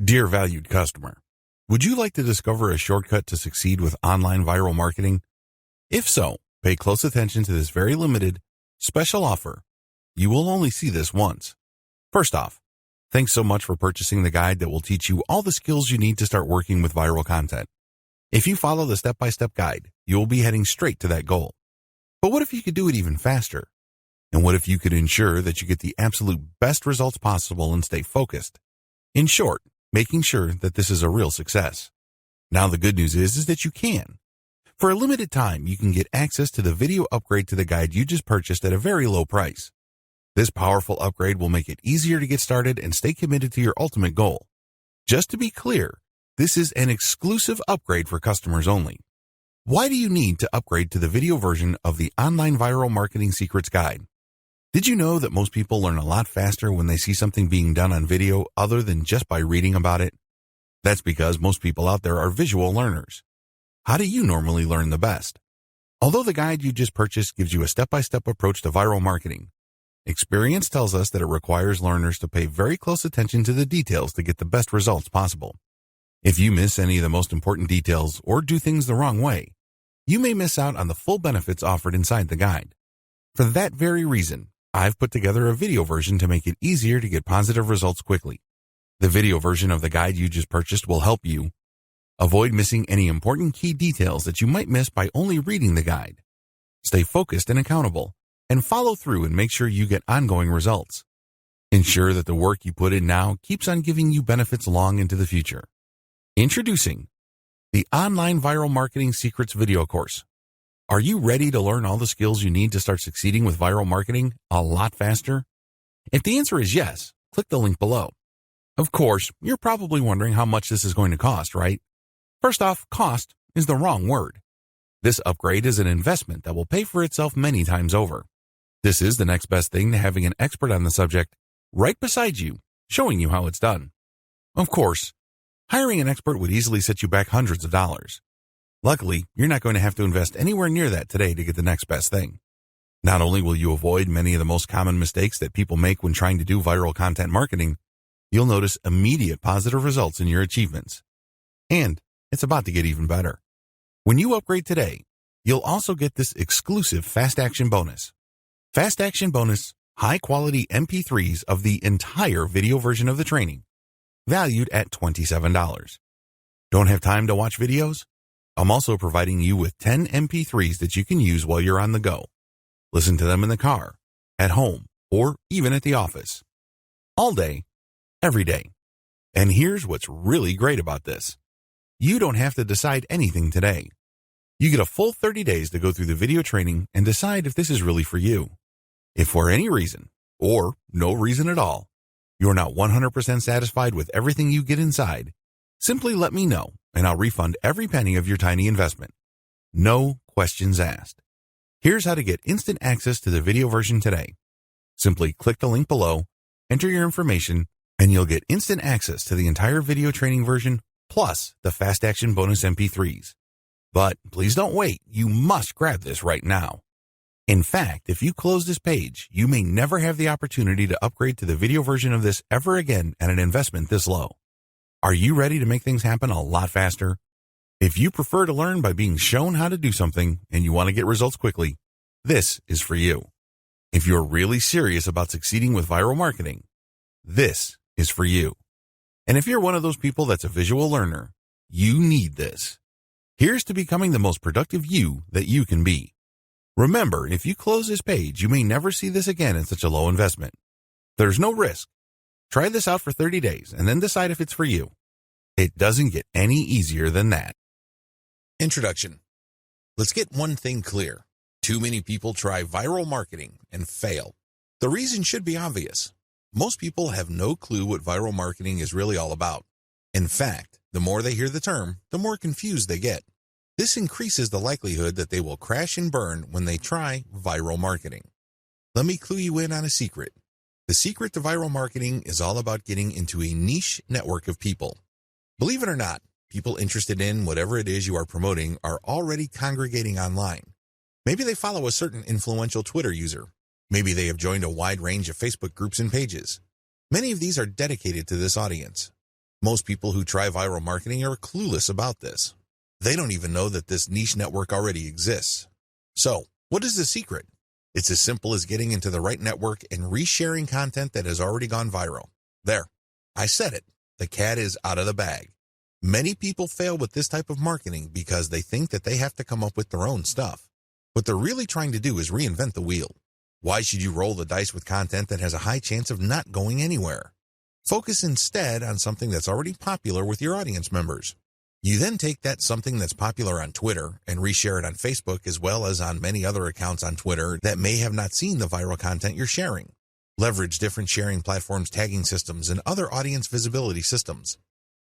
Dear valued customer, would you like to discover a shortcut to succeed with online viral marketing? If so, pay close attention to this very limited, special offer. You will only see this once. First off, thanks so much for purchasing the guide that will teach you all the skills you need to start working with viral content. If you follow the step-by-step guide, you will be heading straight to that goal. But what if you could do it even faster? And what if you could ensure that you get the absolute best results possible and stay focused? In short, making sure that this is a real success. Now the good news is that you can. For a limited time, you can get access to the video upgrade to the guide you just purchased at a very low price. This powerful upgrade will make it easier to get started and stay committed to your ultimate goal. Just to be clear, this is an exclusive upgrade for customers only. Why do you need to upgrade to the video version of the Online Viral Marketing Secrets Guide? Did you know that most people learn a lot faster when they see something being done on video other than just by reading about it? That's because most people out there are visual learners. How do you normally learn the best? Although the guide you just purchased gives you a step-by-step approach to viral marketing, experience tells us that it requires learners to pay very close attention to the details to get the best results possible. If you miss any of the most important details or do things the wrong way, you may miss out on the full benefits offered inside the guide. For that very reason, I've put together a video version to make it easier to get positive results quickly. The video version of the guide you just purchased will help you avoid missing any important key details that you might miss by only reading the guide. Stay focused and accountable, and follow through and make sure you get ongoing results. Ensure that the work you put in now keeps on giving you benefits long into the future. Introducing the Online Viral Marketing Secrets video course. Are you ready to learn all the skills you need to start succeeding with viral marketing a lot faster? If the answer is yes, click the link below. Of course, you're probably wondering how much this is going to cost, right? First off, cost is the wrong word. This upgrade is an investment that will pay for itself many times over. This is the next best thing to having an expert on the subject right beside you, showing you how it's done. Of course, hiring an expert would easily set you back hundreds of dollars. Luckily, you're not going to have to invest anywhere near that today to get the next best thing. Not only will you avoid many of the most common mistakes that people make when trying to do viral content marketing, you'll notice immediate positive results in your achievements. And it's about to get even better. When you upgrade today, you'll also get this exclusive Fast Action Bonus. Fast Action Bonus, high-quality MP3s of the entire video version of the training, valued at $27. Don't have time to watch videos? I'm also providing you with 10 MP3s that you can use while you're on the go. Listen to them in the car, at home, or even at the office. All day, every day. And here's what's really great about this. You don't have to decide anything today. You get a full 30 days to go through the video training and decide if this is really for you. If for any reason, or no reason at all, you're not 100% satisfied with everything you get inside, simply let me know and I'll refund every penny of your tiny investment. No questions asked. Here's how to get instant access to the video version today. Simply click the link below, enter your information, and you'll get instant access to the entire video training version plus the Fast Action Bonus MP3s. But please don't wait. You must grab this right now. In fact, if you close this page, you may never have the opportunity to upgrade to the video version of this ever again at an investment this low. Are you ready to make things happen a lot faster? If you prefer to learn by being shown how to do something and you want to get results quickly, this is for you. If you're really serious about succeeding with viral marketing, this is for you. And if you're one of those people that's a visual learner, you need this. Here's to becoming the most productive you that you can be. Remember, if you close this page, you may never see this again at such a low investment. There's no risk. Try this out for 30 days and then decide if it's for you. It doesn't get any easier than that. Introduction. Let's get one thing clear. Too many people try viral marketing and fail. The reason should be obvious. Most people have no clue what viral marketing is really all about. In fact, the more they hear the term, the more confused they get. This increases the likelihood that they will crash and burn when they try viral marketing. Let me clue you in on a secret. The secret to viral marketing is all about getting into a niche network of people. Believe it or not, people interested in whatever it is you are promoting are already congregating online. Maybe they follow a certain influential Twitter user. Maybe they have joined a wide range of Facebook groups and pages. Many of these are dedicated to this audience. Most people who try viral marketing are clueless about this. They don't even know that this niche network already exists. So, what is the secret? It's as simple as getting into the right network and resharing content that has already gone viral. There, I said it. The cat is out of the bag. Many people fail with this type of marketing because they think that they have to come up with their own stuff. What they're really trying to do is reinvent the wheel. Why should you roll the dice with content that has a high chance of not going anywhere? Focus instead on something that's already popular with your audience members. You then take that something that's popular on Twitter and reshare it on Facebook as well as on many other accounts on Twitter that may have not seen the viral content you're sharing. Leverage different sharing platforms, tagging systems, and other audience visibility systems.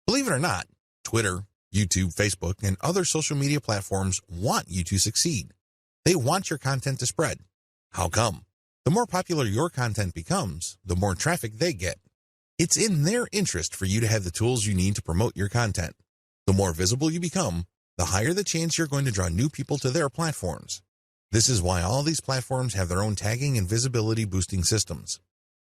Believe it or not, Twitter, YouTube, Facebook, and other social media platforms want you to succeed. They want your content to spread. How come? The more popular your content becomes, the more traffic they get. It's in their interest for you to have the tools you need to promote your content. The more visible you become, the higher the chance you're going to draw new people to their platforms. This is why all these platforms have their own tagging and visibility boosting systems.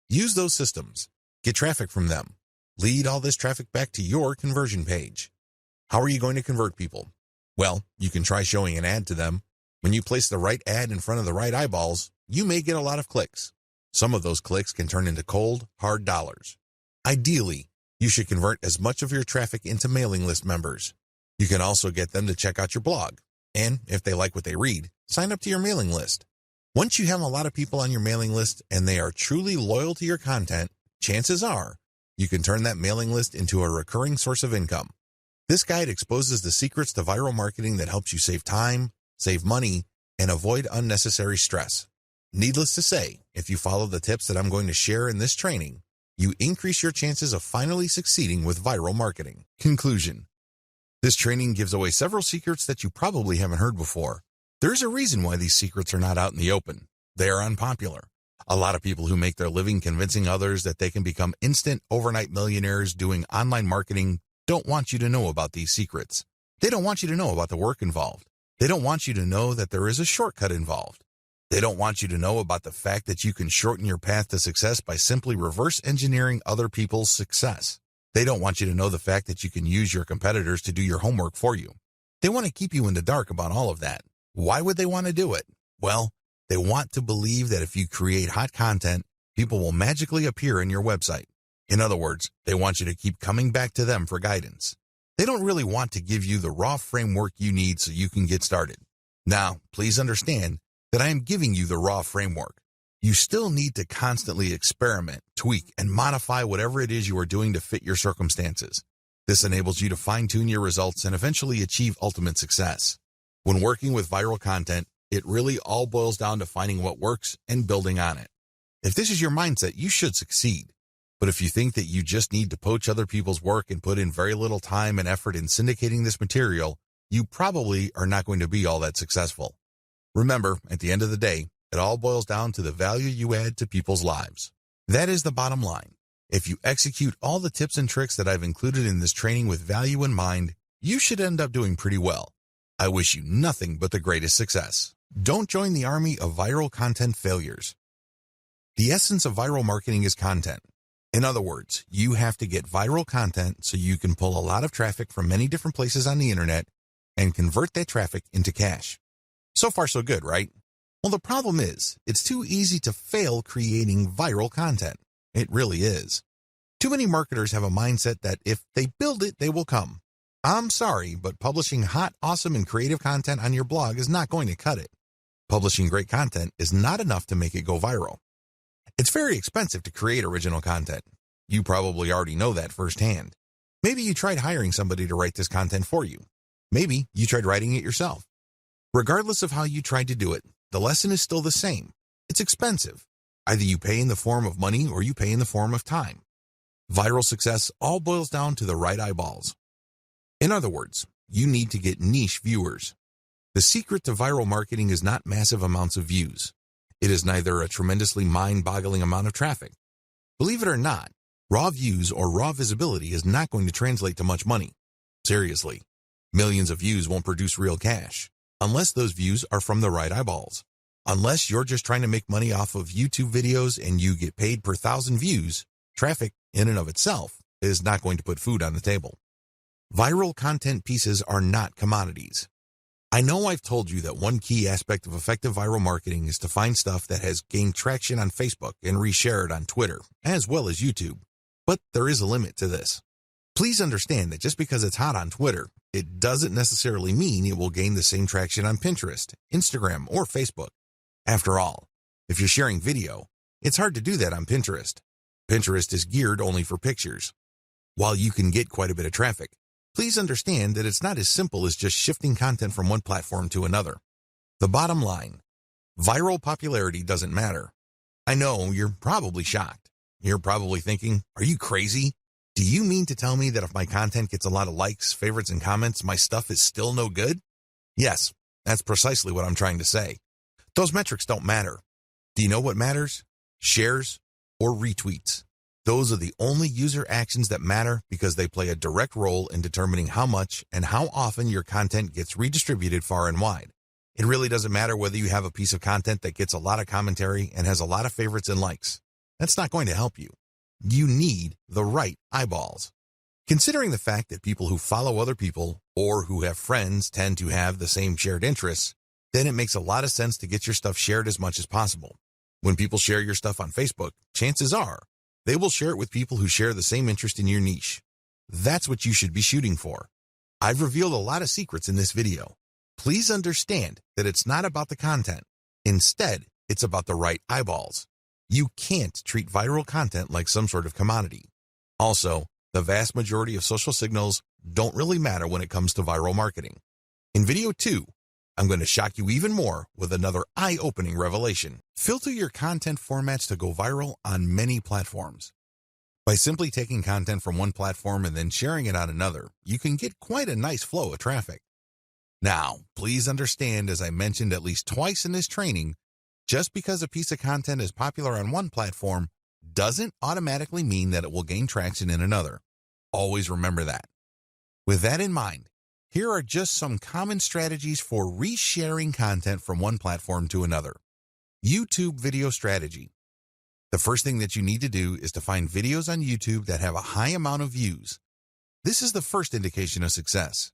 Use those systems. Get traffic from them. Lead all this traffic back to your conversion page. How are you going to convert people? Well, you can try showing an ad to them. When you place the right ad in front of the right eyeballs, you may get a lot of clicks. Some of those clicks can turn into cold, hard dollars. Ideally, you should convert as much of your traffic into mailing list members. You can also get them to check out your blog. And if they like what they read, sign up to your mailing list. Once you have a lot of people on your mailing list and they are truly loyal to your content, chances are you can turn that mailing list into a recurring source of income. This guide exposes the secrets to viral marketing that helps you save time, save money, and avoid unnecessary stress. Needless to say, if you follow the tips that I'm going to share in this training, you increase your chances of finally succeeding with viral marketing. Conclusion. This training gives away several secrets that you probably haven't heard before. There's a reason why these secrets are not out in the open. They are unpopular. A lot of people who make their living convincing others that they can become instant overnight millionaires doing online marketing don't want you to know about these secrets. They don't want you to know about the work involved. They don't want you to know that there is a shortcut involved. They don't want you to know about the fact that you can shorten your path to success by simply reverse engineering other people's success. They don't want you to know the fact that you can use your competitors to do your homework for you. They want to keep you in the dark about all of that. Why would they want to do it? Well, they want to believe that if you create hot content, people will magically appear in your website. In other words, they want you to keep coming back to them for guidance. They don't really want to give you the raw framework you need so you can get started. Now, please understand that I am giving you the raw framework. You still need to constantly experiment, tweak, and modify whatever it is you are doing to fit your circumstances. This enables you to fine-tune your results and eventually achieve ultimate success. When working with viral content, it really all boils down to finding what works and building on it. If this is your mindset, you should succeed. But if you think that you just need to poach other people's work and put in very little time and effort in syndicating this material, you probably are not going to be all that successful. Remember, at the end of the day, it all boils down to the value you add to people's lives. That is the bottom line. If you execute all the tips and tricks that I've included in this training with value in mind, you should end up doing pretty well. I wish you nothing but the greatest success. Don't join the army of viral content failures. The essence of viral marketing is content. In other words, you have to get viral content so you can pull a lot of traffic from many different places on the internet and convert that traffic into cash. So far, so good, right? Well, the problem is, it's too easy to fail creating viral content. It really is. Too many marketers have a mindset that if they build it, they will come. I'm sorry, but publishing hot, awesome, and creative content on your blog is not going to cut it. Publishing great content is not enough to make it go viral. It's very expensive to create original content. You probably already know that firsthand. Maybe you tried hiring somebody to write this content for you. Maybe you tried writing it yourself. Regardless of how you tried to do it, the lesson is still the same. It's expensive. Either you pay in the form of money or you pay in the form of time. Viral success all boils down to the right eyeballs. In other words, you need to get niche viewers. The secret to viral marketing is not massive amounts of views. It is neither a tremendously mind-boggling amount of traffic. Believe it or not, raw views or raw visibility is not going to translate to much money. Seriously, millions of views won't produce real cash. Unless those views are from the right eyeballs. Unless you're just trying to make money off of YouTube videos and you get paid per 1,000 views, traffic in and of itself is not going to put food on the table. Viral content pieces are not commodities. I know I've told you that one key aspect of effective viral marketing is to find stuff that has gained traction on Facebook and reshare it on Twitter, as well as YouTube. But there is a limit to this. Please understand that just because it's hot on Twitter, it doesn't necessarily mean it will gain the same traction on Pinterest, Instagram, or Facebook. After all, if you're sharing video, it's hard to do that on Pinterest. Pinterest is geared only for pictures. While you can get quite a bit of traffic, please understand that it's not as simple as just shifting content from one platform to another. The bottom line, viral popularity doesn't matter. I know you're probably shocked. You're probably thinking, are you crazy? Do you mean to tell me that if my content gets a lot of likes, favorites, and comments, my stuff is still no good? Yes, that's precisely what I'm trying to say. Those metrics don't matter. Do you know what matters? Shares or retweets. Those are the only user actions that matter because they play a direct role in determining how much and how often your content gets redistributed far and wide. It really doesn't matter whether you have a piece of content that gets a lot of commentary and has a lot of favorites and likes. That's not going to help you. You need the right eyeballs. Considering the fact that people who follow other people or who have friends tend to have the same shared interests, then it makes a lot of sense to get your stuff shared as much as possible. When people share your stuff on Facebook, chances are they will share it with people who share the same interest in your niche. That's what you should be shooting for. I've revealed a lot of secrets in this video. Please understand that it's not about the content. Instead, it's about the right eyeballs. You can't treat viral content like some sort of commodity. Also, the vast majority of social signals don't really matter when it comes to viral marketing. In video 2, I'm going to shock you even more with another eye-opening revelation. Filter your content formats to go viral on many platforms. By simply taking content from one platform and then sharing it on another, you can get quite a nice flow of traffic. Now, please understand, as I mentioned at least twice in this training, just because a piece of content is popular on one platform doesn't automatically mean that it will gain traction in another. Always remember that. With that in mind, here are just some common strategies for resharing content from one platform to another. YouTube video strategy. The first thing that you need to do is to find videos on YouTube that have a high amount of views. This is the first indication of success.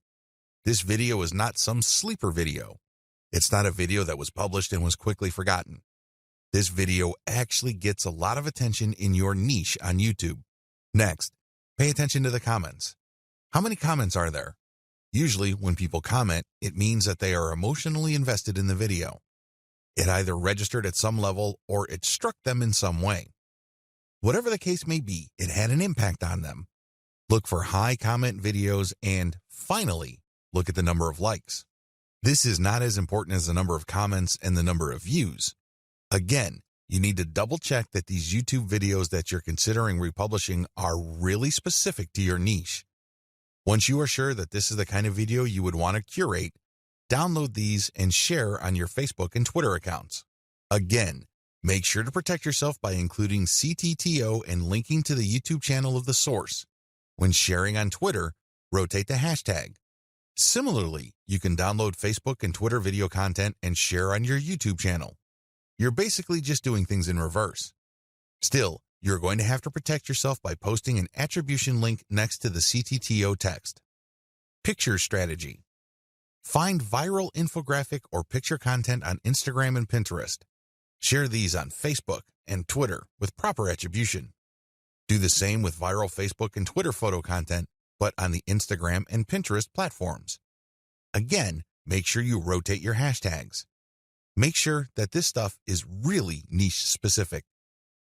This video is not some sleeper video. It's not a video that was published and was quickly forgotten. This video actually gets a lot of attention in your niche on YouTube. Next, pay attention to the comments. How many comments are there? Usually, when people comment, it means that they are emotionally invested in the video. It either registered at some level or it struck them in some way. Whatever the case may be, it had an impact on them. Look for high comment videos and, finally, look at the number of likes. This is not as important as the number of comments and the number of views. Again, you need to double-check that these YouTube videos that you're considering republishing are really specific to your niche. Once you are sure that this is the kind of video you would want to curate, download these and share on your Facebook and Twitter accounts. Again, make sure to protect yourself by including CTTO and linking to the YouTube channel of the source. When sharing on Twitter, rotate the hashtag. Similarly, you can download Facebook and Twitter video content and share on your YouTube channel. You're basically just doing things in reverse. Still, you're going to have to protect yourself by posting an attribution link next to the CTTO text. Picture strategy. Find viral infographic or picture content on Instagram and Pinterest. Share these on Facebook and Twitter with proper attribution. Do the same with viral Facebook and Twitter photo content, but on the Instagram and Pinterest platforms. Again, make sure you rotate your hashtags. Make sure that this stuff is really niche specific.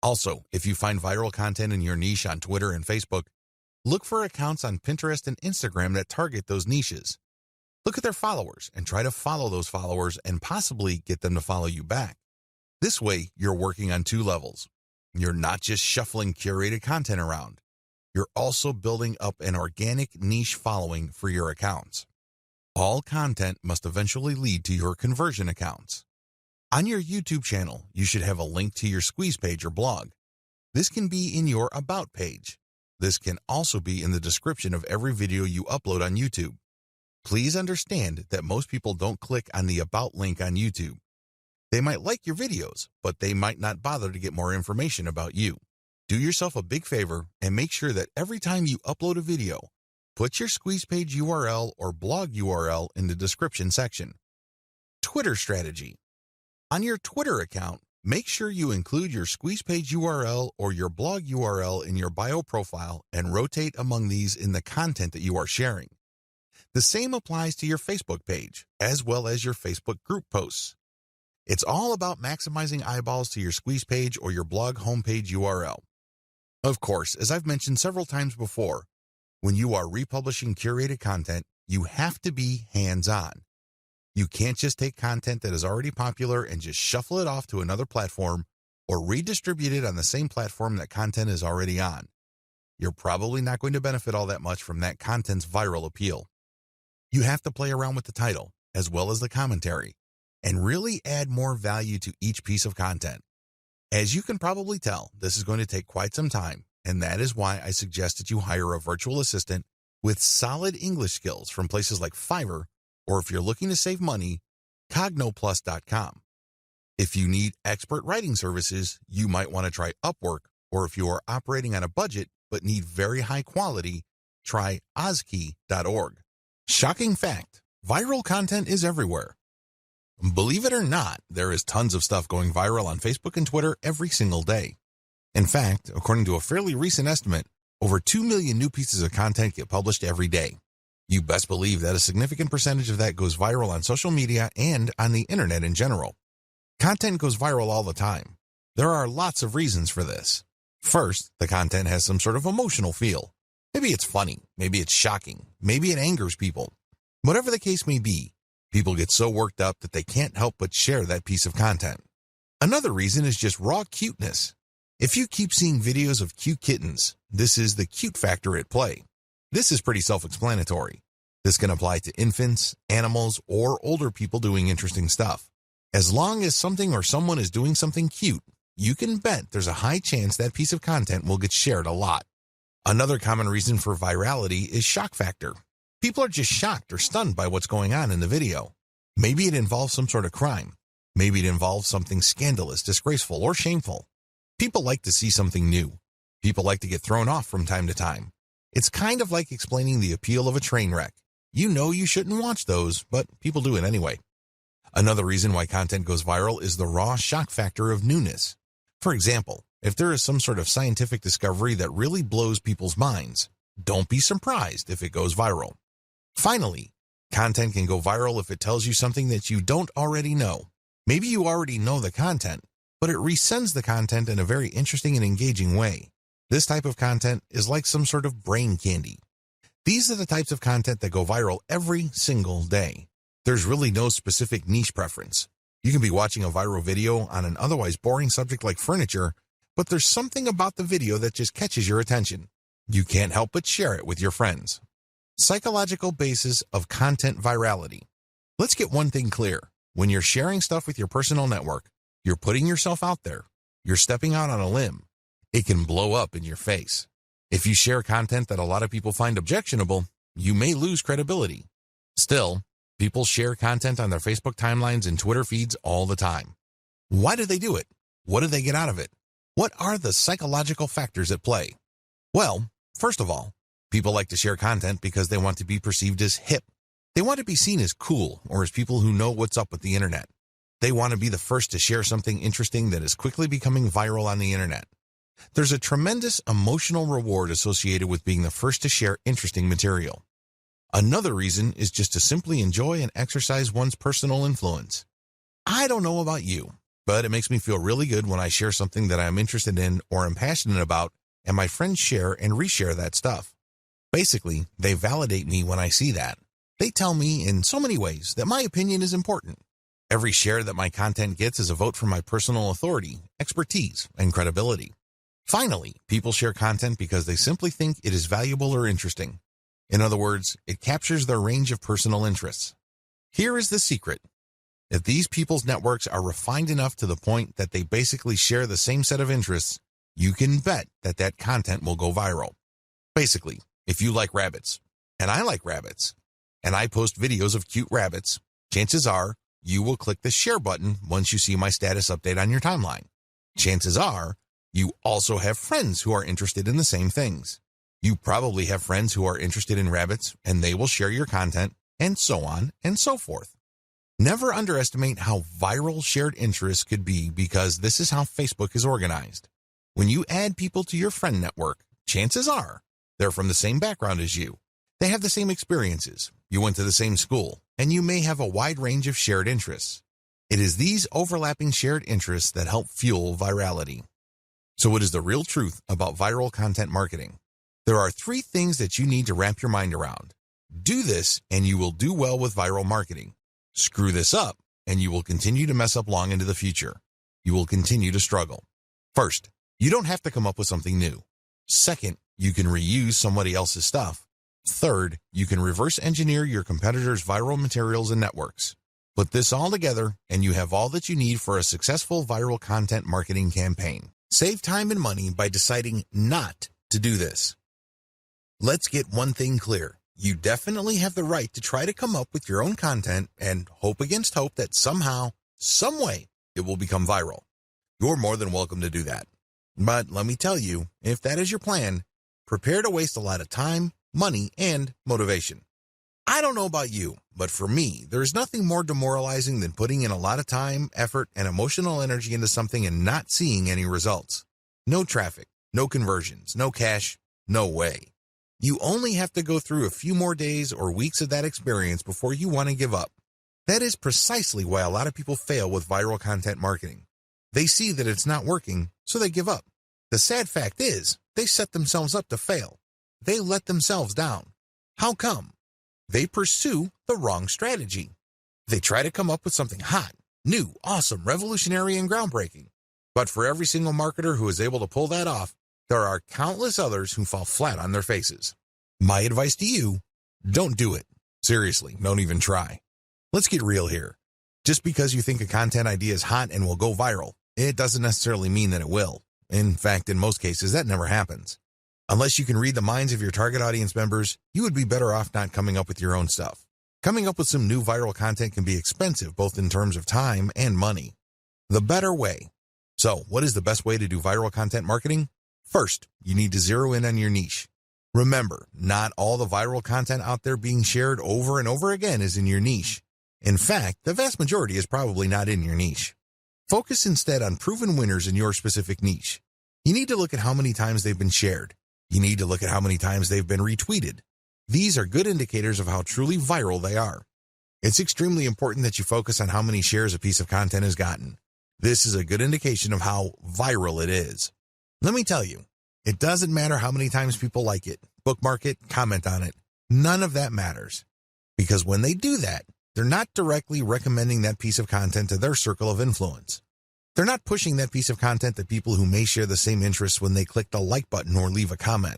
Also, if you find viral content in your niche on Twitter and Facebook, look for accounts on Pinterest and Instagram that target those niches. Look at their followers and try to follow those followers and possibly get them to follow you back. This way, you're working on two levels. You're not just shuffling curated content around. You're also building up an organic niche following for your accounts. All content must eventually lead to your conversion accounts. On your YouTube channel, you should have a link to your squeeze page or blog. This can be in your About page. This can also be in the description of every video you upload on YouTube. Please understand that most people don't click on the About link on YouTube. They might like your videos, but they might not bother to get more information about you. Do yourself a big favor and make sure that every time you upload a video, put your squeeze page URL or blog URL in the description section. Twitter strategy. On your Twitter account, make sure you include your squeeze page URL or your blog URL in your bio profile and rotate among these in the content that you are sharing. The same applies to your Facebook page, as well as your Facebook group posts. It's all about maximizing eyeballs to your squeeze page or your blog homepage URL. Of course, as I've mentioned several times before, when you are republishing curated content, you have to be hands-on. You can't just take content that is already popular and just shuffle it off to another platform or redistribute it on the same platform that content is already on. You're probably not going to benefit all that much from that content's viral appeal. You have to play around with the title, as well as the commentary, and really add more value to each piece of content. As you can probably tell, this is going to take quite some time, and that is why I suggest that you hire a virtual assistant with solid English skills from places like Fiverr, or if you're looking to save money, cognoplus.com. If you need expert writing services, you might want to try Upwork, or if you are operating on a budget but need very high quality, try ozkey.org. Shocking fact, viral content is everywhere. Believe it or not, there is tons of stuff going viral on Facebook and Twitter every single day. In fact, according to a fairly recent estimate, over 2 million new pieces of content get published every day. You best believe that a significant percentage of that goes viral on social media and on the internet in general. Content goes viral all the time. There are lots of reasons for this. First, the content has some sort of emotional feel. Maybe it's funny, maybe it's shocking, maybe it angers people. Whatever the case may be, people get so worked up that they can't help but share that piece of content. Another reason is just raw cuteness. If you keep seeing videos of cute kittens, this is the cute factor at play. This is pretty self-explanatory. This can apply to infants, animals, or older people doing interesting stuff. As long as something or someone is doing something cute, you can bet there's a high chance that piece of content will get shared a lot. Another common reason for virality is shock factor. People are just shocked or stunned by what's going on in the video. Maybe it involves some sort of crime. Maybe it involves something scandalous, disgraceful, or shameful. People like to see something new. People like to get thrown off from time to time. It's kind of like explaining the appeal of a train wreck. You know you shouldn't watch those, but people do it anyway. Another reason why content goes viral is the raw shock factor of newness. For example, if there is some sort of scientific discovery that really blows people's minds, don't be surprised if it goes viral. Finally, content can go viral if it tells you something that you don't already know. Maybe you already know the content, but it resends the content in a very interesting and engaging way. This type of content is like some sort of brain candy. These are the types of content that go viral every single day. There's really no specific niche preference. You can be watching a viral video on an otherwise boring subject like furniture, but there's something about the video that just catches your attention. You can't help but share it with your friends. Psychological basis of content virality. Let's get one thing clear. When you're sharing stuff with your personal network, you're putting yourself out there. You're stepping out on a limb. It can blow up in your face. If you share content that a lot of people find objectionable, you may lose credibility. Still, people share content on their Facebook timelines and Twitter feeds all the time. Why do they do it? What do they get out of it? What are the psychological factors at play? Well, first of all, people like to share content because they want to be perceived as hip. They want to be seen as cool or as people who know what's up with the internet. They want to be the first to share something interesting that is quickly becoming viral on the internet. There's a tremendous emotional reward associated with being the first to share interesting material. Another reason is just to simply enjoy and exercise one's personal influence. I don't know about you, but it makes me feel really good when I share something that I'm interested in or am passionate about, and my friends share and reshare that stuff. Basically, they validate me when I see that. They tell me in so many ways that my opinion is important. Every share that my content gets is a vote for my personal authority, expertise, and credibility. Finally, people share content because they simply think it is valuable or interesting. In other words, it captures their range of personal interests. Here is the secret. If these people's networks are refined enough to the point that they basically share the same set of interests, you can bet that that content will go viral. Basically, if you like rabbits, and I like rabbits, and I post videos of cute rabbits, chances are you will click the share button once you see my status update on your timeline. Chances are You also have friends who are interested in the same things. You probably have friends who are interested in rabbits and they will share your content, and so on and so forth. Never underestimate how viral shared interests could be, because this is how Facebook is organized. When you add people to your friend network, chances are they're from the same background as you. They have the same experiences, you went to the same school, and you may have a wide range of shared interests. It is these overlapping shared interests that help fuel virality. So what is the real truth about viral content marketing? There are 3 things that you need to wrap your mind around. Do this and you will do well with viral marketing. Screw this up and you will continue to mess up long into the future. You will continue to struggle. First, you don't have to come up with something new. Second, you can reuse somebody else's stuff. Third, you can reverse engineer your competitors' viral materials and networks. Put this all together and you have all that you need for a successful viral content marketing campaign. Save time and money by deciding not to do this. Let's get one thing clear. You definitely have the right to try to come up with your own content and hope against hope that somehow, some way, it will become viral. You're more than welcome to do that. But let me tell you, if that is your plan, prepare to waste a lot of time, money, and motivation. I don't know about you, but for me, there is nothing more demoralizing than putting in a lot of time, effort, and emotional energy into something and not seeing any results. No traffic, no conversions, no cash, no way. You only have to go through a few more days or weeks of that experience before you want to give up. That is precisely why a lot of people fail with viral content marketing. They see that it's not working, so they give up. The sad fact is, they set themselves up to fail. They let themselves down. How come? They pursue the wrong strategy. They try to come up with something hot, new, awesome, revolutionary, and groundbreaking. But for every single marketer who is able to pull that off, there are countless others who fall flat on their faces. My advice to you, don't do it. Seriously, don't even try. Let's get real here. Just because you think a content idea is hot and will go viral, it doesn't necessarily mean that it will. In fact, in most cases, that never happens. Unless you can read the minds of your target audience members, you would be better off not coming up with your own stuff. Coming up with some new viral content can be expensive, both in terms of time and money. The better way. So, what is the best way to do viral content marketing? First, you need to zero in on your niche. Remember, not all the viral content out there being shared over and over again is in your niche. In fact, the vast majority is probably not in your niche. Focus instead on proven winners in your specific niche. You need to look at how many times they've been shared. You need to look at how many times they've been retweeted. These are good indicators of how truly viral they are. It's extremely important that you focus on how many shares a piece of content has gotten. This is a good indication of how viral it is. Let me tell you, it doesn't matter how many times people like it, bookmark it, comment on it. None of that matters. Because when they do that, they're not directly recommending that piece of content to their circle of influence. They're not pushing that piece of content to people who may share the same interests when they click the like button or leave a comment.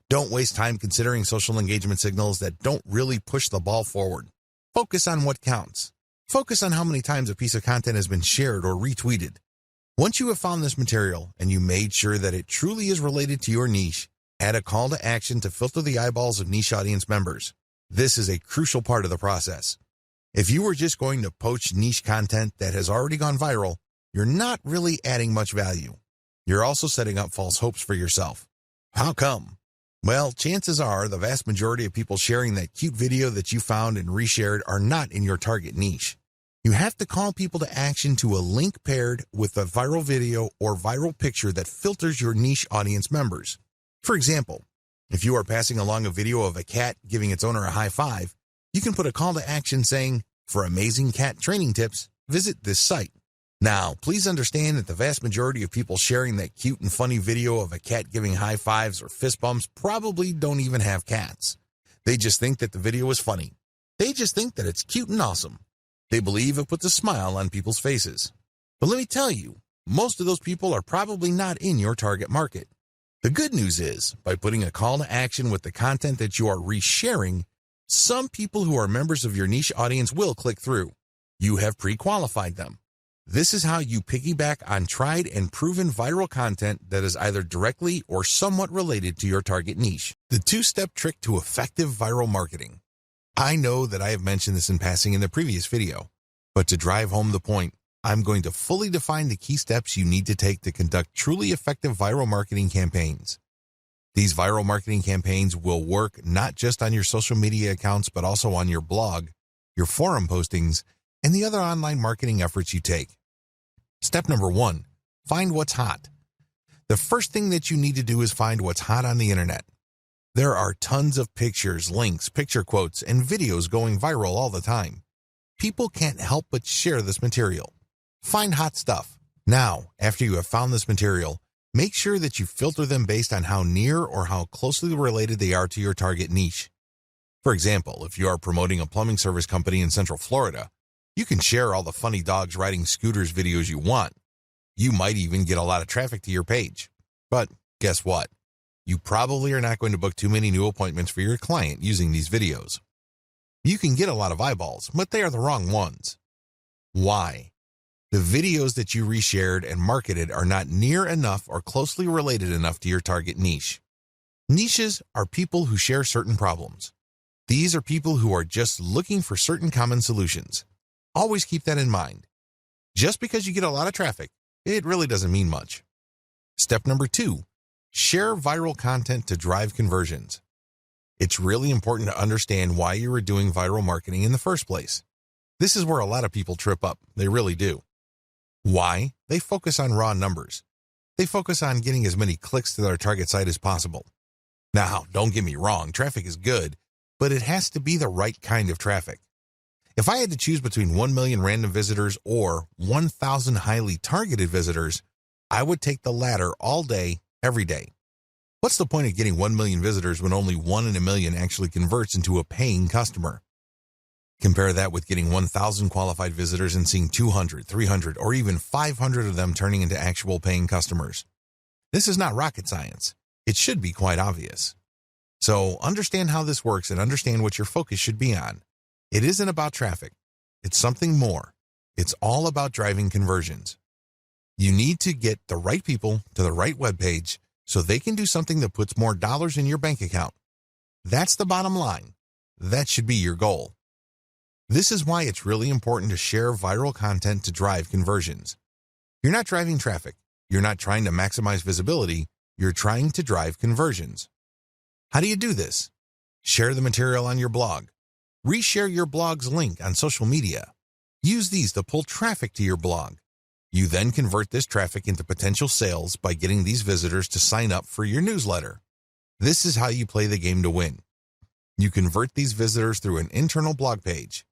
Don't waste time considering social engagement signals that don't really push the ball forward. Focus on what counts. Focus on how many times a piece of content has been shared or retweeted. Once you have found this material and you made sure that it truly is related to your niche, add a call to action to filter the eyeballs of niche audience members. This is a crucial part of the process. If you were just going to poach niche content that has already gone viral, you're not really adding much value. You're also setting up false hopes for yourself. How come? Well, chances are the vast majority of people sharing that cute video that you found and reshared are not in your target niche. You have to call people to action to a link paired with a viral video or viral picture that filters your niche audience members. For example, if you are passing along a video of a cat giving its owner a high five, you can put a call to action saying, "For amazing cat training tips, visit this site." Now, please understand that the vast majority of people sharing that cute and funny video of a cat giving high fives or fist bumps probably don't even have cats. They just think that the video is funny. They just think that it's cute and awesome. They believe it puts a smile on people's faces. But let me tell you, most of those people are probably not in your target market. The good news is, by putting a call to action with the content that you are resharing, some people who are members of your niche audience will click through. You have pre-qualified them. This is how you piggyback on tried and proven viral content that is either directly or somewhat related to your target niche. The two-step trick to effective viral marketing. I know that I have mentioned this in passing in the previous video, but to drive home the point, I'm going to fully define the key steps you need to take to conduct truly effective viral marketing campaigns. These viral marketing campaigns will work not just on your social media accounts, but also on your blog, your forum postings, and the other online marketing efforts you take. Step number 1, find what's hot. The first thing that you need to do is find what's hot on the internet. There are tons of pictures, links, picture quotes, and videos going viral all the time. People can't help but share this material. Find hot stuff. Now, after you have found this material, make sure that you filter them based on how near or how closely related they are to your target niche. For example, if you are promoting a plumbing service company in Central Florida, you can share all the funny dogs riding scooters videos you want. You might even get a lot of traffic to your page. But guess what? You probably are not going to book too many new appointments for your client using these videos. You can get a lot of eyeballs, but they are the wrong ones. Why? The videos that you reshared and marketed are not near enough or closely related enough to your target niche. Niches are people who share certain problems. These are people who are just looking for certain common solutions. Always keep that in mind. Just because you get a lot of traffic, it really doesn't mean much. Step number 2, share viral content to drive conversions. It's really important to understand why you are doing viral marketing in the first place. This is where a lot of people trip up. They really do. Why? They focus on raw numbers. They focus on getting as many clicks to their target site as possible. Now, don't get me wrong, traffic is good, but it has to be the right kind of traffic. If I had to choose between 1 million random visitors or 1,000 highly targeted visitors, I would take the latter all day, every day. What's the point of getting 1 million visitors when only 1 in a million actually converts into a paying customer? Compare that with getting 1,000 qualified visitors and seeing 200, 300, or even 500 of them turning into actual paying customers. This is not rocket science. It should be quite obvious. So understand how this works and understand what your focus should be on. It isn't about traffic. It's something more. It's all about driving conversions. You need to get the right people to the right web page so they can do something that puts more dollars in your bank account. That's the bottom line. That should be your goal. This is why it's really important to share viral content to drive conversions. You're not driving traffic. You're not trying to maximize visibility. You're trying to drive conversions. How do you do this? Share the material on your blog. Reshare your blog's link on social media. Use these to pull traffic to your blog. You then convert this traffic into potential sales by getting these visitors to sign up for your newsletter. This is how you play the game to win. You convert these visitors through an internal blog page.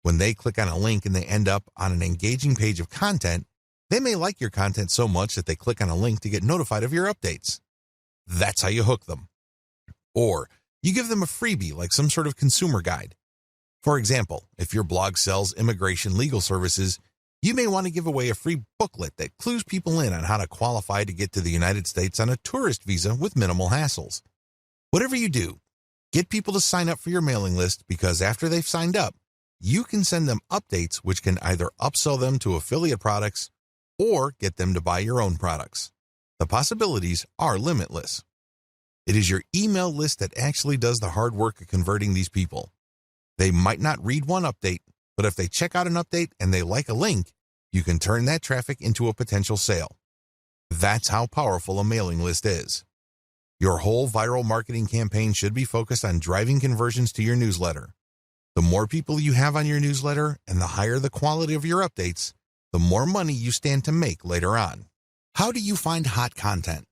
When they click on a link and they end up on an engaging page of content, they may like your content so much that they click on a link to get notified of your updates. That's how you hook them. Or you give them a freebie like some sort of consumer guide. For example, if your blog sells immigration legal services, you may want to give away a free booklet that clues people in on how to qualify to get to the United States on a tourist visa with minimal hassles. Whatever you do, get people to sign up for your mailing list because after they've signed up, you can send them updates which can either upsell them to affiliate products or get them to buy your own products. The possibilities are limitless. It is your email list that actually does the hard work of converting these people. They might not read one update, but if they check out an update and they like a link, you can turn that traffic into a potential sale. That's how powerful a mailing list is. Your whole viral marketing campaign should be focused on driving conversions to your newsletter. The more people you have on your newsletter and the higher the quality of your updates, the more money you stand to make later on. How do you find hot content?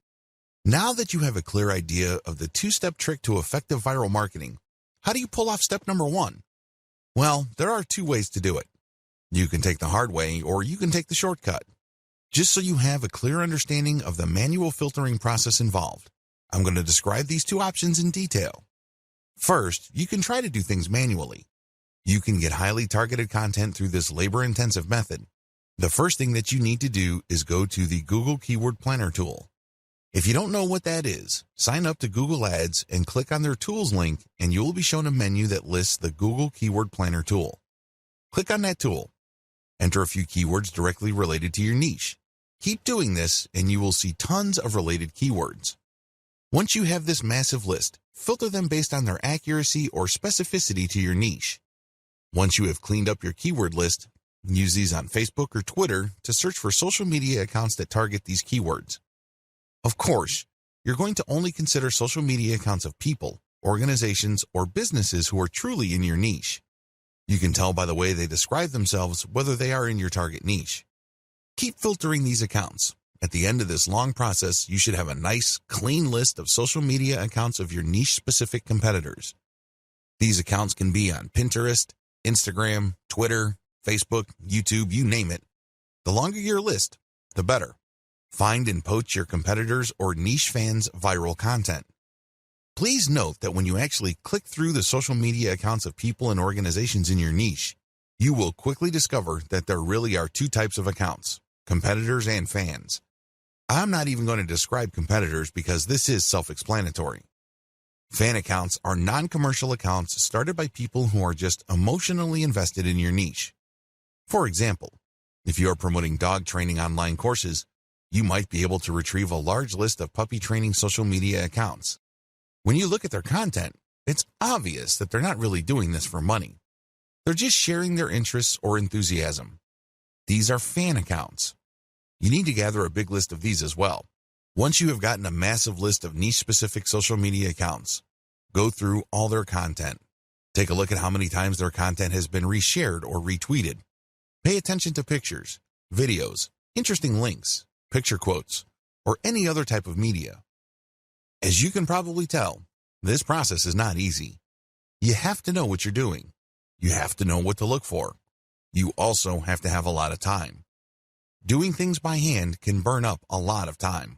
Now that you have a clear idea of the two-step trick to effective viral marketing, how do you pull off step number 1? Well, there are 2 ways to do it. You can take the hard way or you can take the shortcut. Just so you have a clear understanding of the manual filtering process involved, I'm going to describe these 2 options in detail. First, you can try to do things manually. You can get highly targeted content through this labor-intensive method. The first thing that you need to do is go to the Google Keyword Planner tool. If you don't know what that is, sign up to Google Ads and click on their Tools link and you will be shown a menu that lists the Google Keyword Planner tool. Click on that tool. Enter a few keywords directly related to your niche. Keep doing this and you will see tons of related keywords. Once you have this massive list, filter them based on their accuracy or specificity to your niche. Once you have cleaned up your keyword list, Use these on Facebook or Twitter to search for social media accounts that target these keywords. Of course, you're going to only consider social media accounts of people, organizations, or businesses who are truly in your niche. You can tell by the way they describe themselves whether they are in your target niche. Keep filtering these accounts. At the end of this long process, you should have a nice, clean list of social media accounts of your niche-specific competitors. These accounts can be on Pinterest, Instagram, Twitter, Facebook, YouTube, you name it. The longer your list, the better. Find and poach your competitors' or niche fans' viral content. Please note that when you actually click through the social media accounts of people and organizations in your niche, you will quickly discover that there really are two types of accounts, competitors and fans. I'm not even going to describe competitors because this is self-explanatory. Fan accounts are non-commercial accounts started by people who are just emotionally invested in your niche. For example, if you are promoting dog training online courses, you might be able to retrieve a large list of puppy training social media accounts. When you look at their content, it's obvious that they're not really doing this for money. They're just sharing their interests or enthusiasm. These are fan accounts. You need to gather a big list of these as well. Once you have gotten a massive list of niche-specific social media accounts, go through all their content. Take a look at how many times their content has been reshared or retweeted. Pay attention to pictures, videos, interesting links, picture quotes, or any other type of media. As you can probably tell, this process is not easy. You have to know what you're doing. You have to know what to look for. You also have to have a lot of time. Doing things by hand can burn up a lot of time.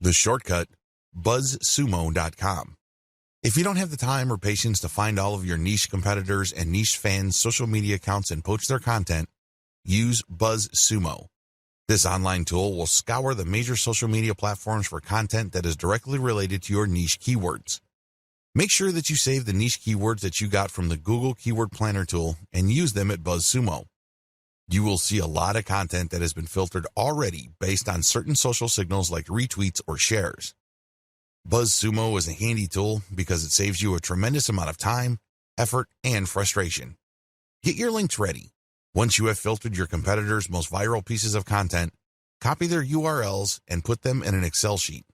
The shortcut, buzzsumo.com. If you don't have the time or patience to find all of your niche competitors and niche fans' social media accounts and poach their content, use BuzzSumo. This online tool will scour the major social media platforms for content that is directly related to your niche keywords. Make sure that you save the niche keywords that you got from the Google Keyword Planner tool and use them at BuzzSumo. You will see a lot of content that has been filtered already based on certain social signals like retweets or shares. BuzzSumo is a handy tool because it saves you a tremendous amount of time, effort, and frustration. Get your links ready. Once you have filtered your competitors' most viral pieces of content, copy their URLs and put them in an Excel sheet.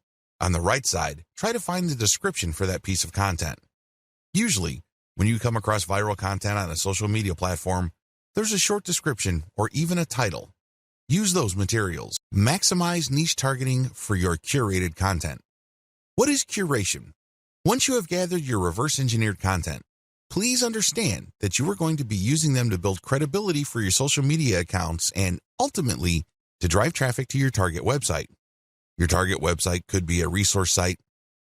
On the right side, try to find the description for that piece of content. Usually, when you come across viral content on a social media platform, there's a short description or even a title. Use those materials. Maximize niche targeting for your curated content. What is curation? Once you have gathered your reverse-engineered content, please understand that you are going to be using them to build credibility for your social media accounts and, ultimately, to drive traffic to your target website. Your target website could be a resource site,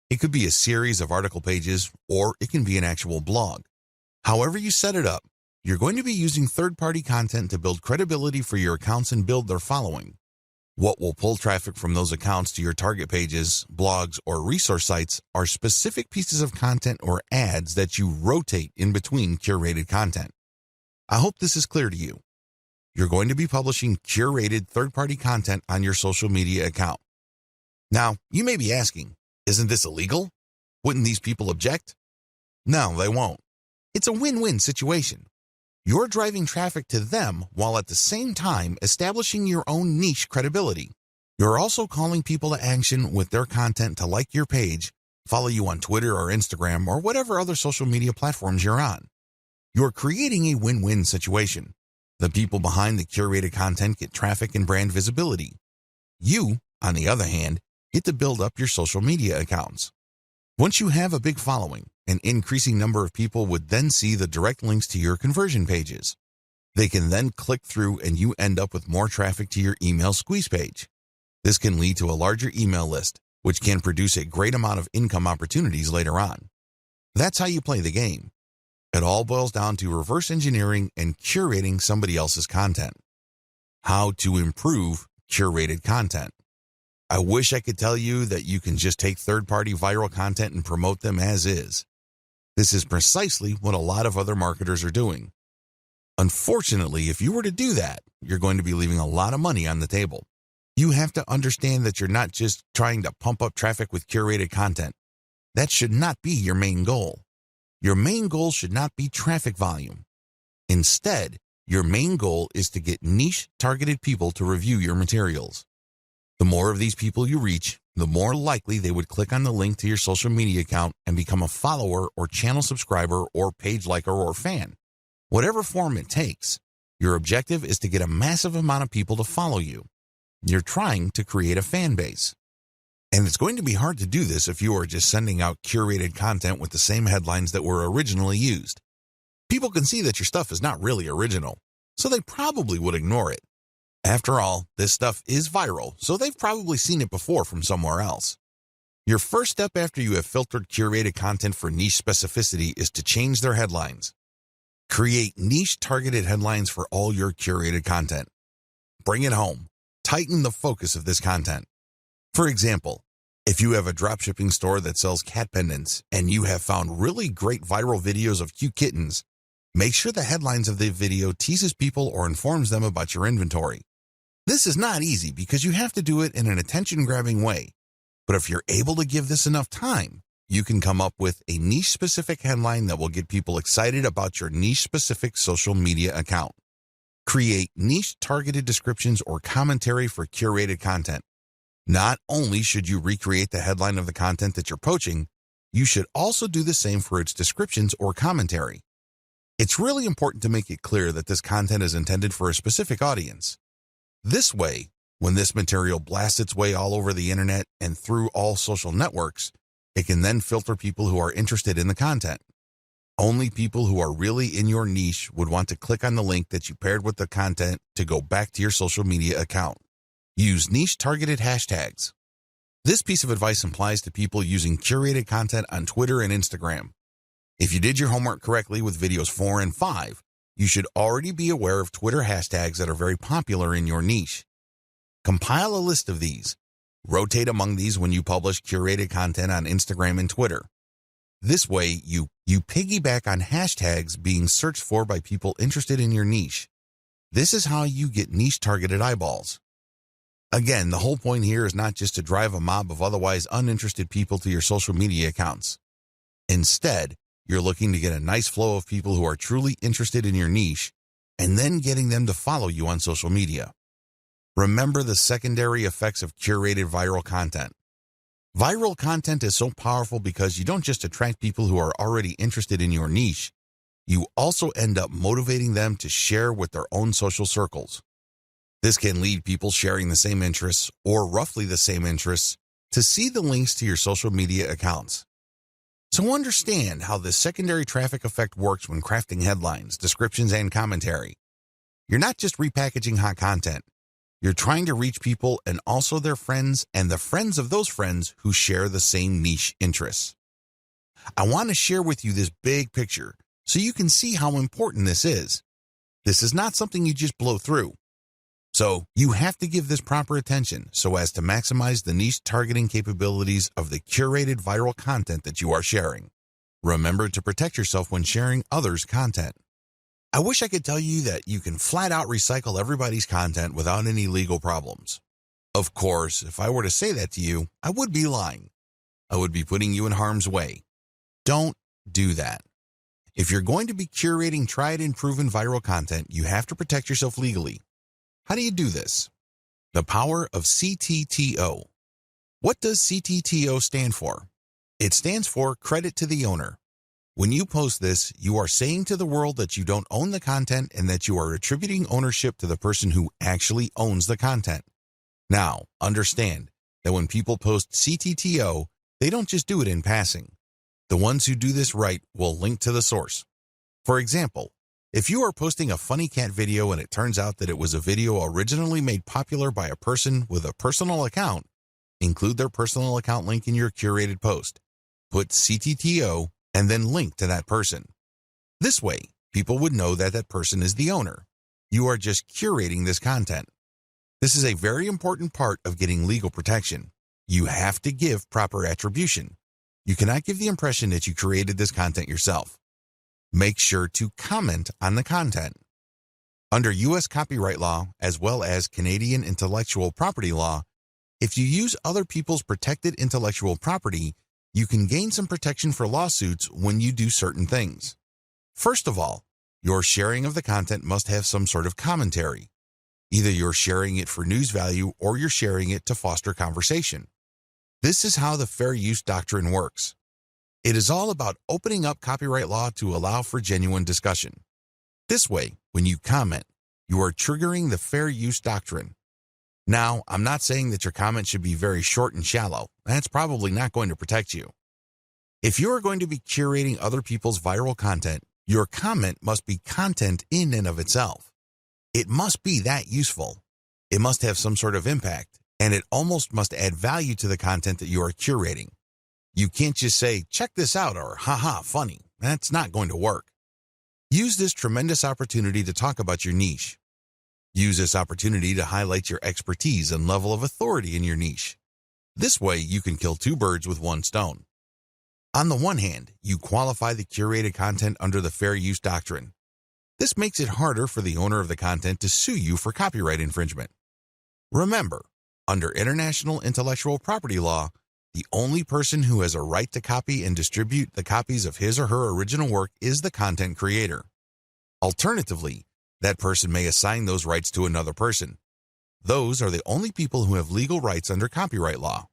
it could be a series of article pages, or it can be an actual blog. However you set it up, you're going to be using third-party content to build credibility for your accounts and build their following. What will pull traffic from those accounts to your target pages, blogs, or resource sites are specific pieces of content or ads that you rotate in between curated content. I hope this is clear to you. You're going to be publishing curated third-party content on your social media account. Now, you may be asking, isn't this illegal? Wouldn't these people object? No, they won't. It's a win-win situation. You're driving traffic to them while at the same time establishing your own niche credibility. You're also calling people to action with their content to like your page, follow you on Twitter or Instagram or whatever other social media platforms you're on. You're creating a win-win situation. The people behind the curated content get traffic and brand visibility. You, on the other hand, get to build up your social media accounts. Once you have a big following, an increasing number of people would then see the direct links to your conversion pages. They can then click through and you end up with more traffic to your email squeeze page. This can lead to a larger email list, which can produce a great amount of income opportunities later on. That's how you play the game. It all boils down to reverse engineering and curating somebody else's content. How to improve curated content. I wish I could tell you that you can just take third-party viral content and promote them as is. This is precisely what a lot of other marketers are doing. Unfortunately, if you were to do that, you're going to be leaving a lot of money on the table. You have to understand that you're not just trying to pump up traffic with curated content. That should not be your main goal. Your main goal should not be traffic volume. Instead, Your main goal is to get niche-targeted people to review your materials. The more of these people you reach, the more likely they would click on the link to your social media account and become a follower or channel subscriber or page liker or fan. Whatever form it takes, your objective is to get a massive amount of people to follow you. You're trying to create a fan base. And it's going to be hard to do this if you are just sending out curated content with the same headlines that were originally used. People can see that your stuff is not really original, so they probably would ignore it. After all, this stuff is viral, so they've probably seen it before from somewhere else. Your first step after you have filtered curated content for niche specificity is to change their headlines. Create niche-targeted headlines for all your curated content. Bring it home. Tighten the focus of this content. For example, if you have a dropshipping store that sells cat pendants and you have found really great viral videos of cute kittens, make sure the headlines of the video teases people or informs them about your inventory. This is not easy because you have to do it in an attention-grabbing way. But if you're able to give this enough time, you can come up with a niche-specific headline that will get people excited about your niche-specific social media account. Create niche-targeted descriptions or commentary for curated content. Not only should you recreate the headline of the content that you're poaching, you should also do the same for its descriptions or commentary. It's really important to make it clear that this content is intended for a specific audience. This way, when this material blasts its way all over the internet and through all social networks, it can then filter people who are interested in the content. Only people who are really in your niche would want to click on the link that you paired with the content to go back to your social media account. Use niche-targeted hashtags. This piece of advice applies to people using curated content on Twitter and Instagram. If you did your homework correctly with videos 4 and 5, you should already be aware of Twitter hashtags that are very popular in your niche. Compile a list of these. Rotate among these when you publish curated content on Instagram and Twitter. This way, you piggyback on hashtags being searched for by people interested in your niche. This is how you get niche-targeted eyeballs. Again, the whole point here is not just to drive a mob of otherwise uninterested people to your social media accounts. Instead, you're looking to get a nice flow of people who are truly interested in your niche and then getting them to follow you on social media. Remember the secondary effects of curated viral content. Viral content is so powerful because you don't just attract people who are already interested in your niche, you also end up motivating them to share with their own social circles. This can lead people sharing the same interests or roughly the same interests to see the links to your social media accounts. So understand how this secondary traffic effect works when crafting headlines, descriptions, and commentary. You're not just repackaging hot content. You're trying to reach people and also their friends and the friends of those friends who share the same niche interests. I want to share with you this big picture so you can see how important this is. This is not something you just blow through. So you have to give this proper attention so as to maximize the niche targeting capabilities of the curated viral content that you are sharing. Remember to protect yourself when sharing others' content. I wish I could tell you that you can flat out recycle everybody's content without any legal problems. Of course, if I were to say that to you, I would be lying. I would be putting you in harm's way. Don't do that. If you're going to be curating tried and proven viral content, you have to protect yourself legally. How do you do this? The power of CTTO. What does CTTO stand for? It stands for credit to the owner. When you post this, you are saying to the world that you don't own the content and that you are attributing ownership to the person who actually owns the content. Now, understand that when people post CTTO, they don't just do it in passing. The ones who do this right will link to the source. For example, if you are posting a funny cat video and it turns out that it was a video originally made popular by a person with a personal account, include their personal account link in your curated post. Put CTTO and then link to that person. This way, people would know that that person is the owner. You are just curating this content. This is a very important part of getting legal protection. You have to give proper attribution. You cannot give the impression that you created this content yourself. Make sure to comment on the content. Under U.S. copyright law, as well as Canadian intellectual property law, if you use other people's protected intellectual property, you can gain some protection for lawsuits when you do certain things. First of all, your sharing of the content must have some sort of commentary. Either you're sharing it for news value or you're sharing it to foster conversation. This is how the fair use doctrine works. It is all about opening up copyright law to allow for genuine discussion. This way, when you comment, you are triggering the fair use doctrine. Now, I'm not saying that your comment should be very short and shallow. That's probably not going to protect you. If you are going to be curating other people's viral content, your comment must be content in and of itself. It must be that useful. It must have some sort of impact, and it almost must add value to the content that you are curating. You can't just say, check this out, or haha, funny. That's not going to work. Use this tremendous opportunity to talk about your niche. Use this opportunity to highlight your expertise and level of authority in your niche. This way, you can kill two birds with one stone. On the one hand, you qualify the curated content under the fair use doctrine. This makes it harder for the owner of the content to sue you for copyright infringement. Remember, under international intellectual property law, the only person who has a right to copy and distribute the copies of his or her original work is the content creator. Alternatively, that person may assign those rights to another person. Those are the only people who have legal rights under copyright law.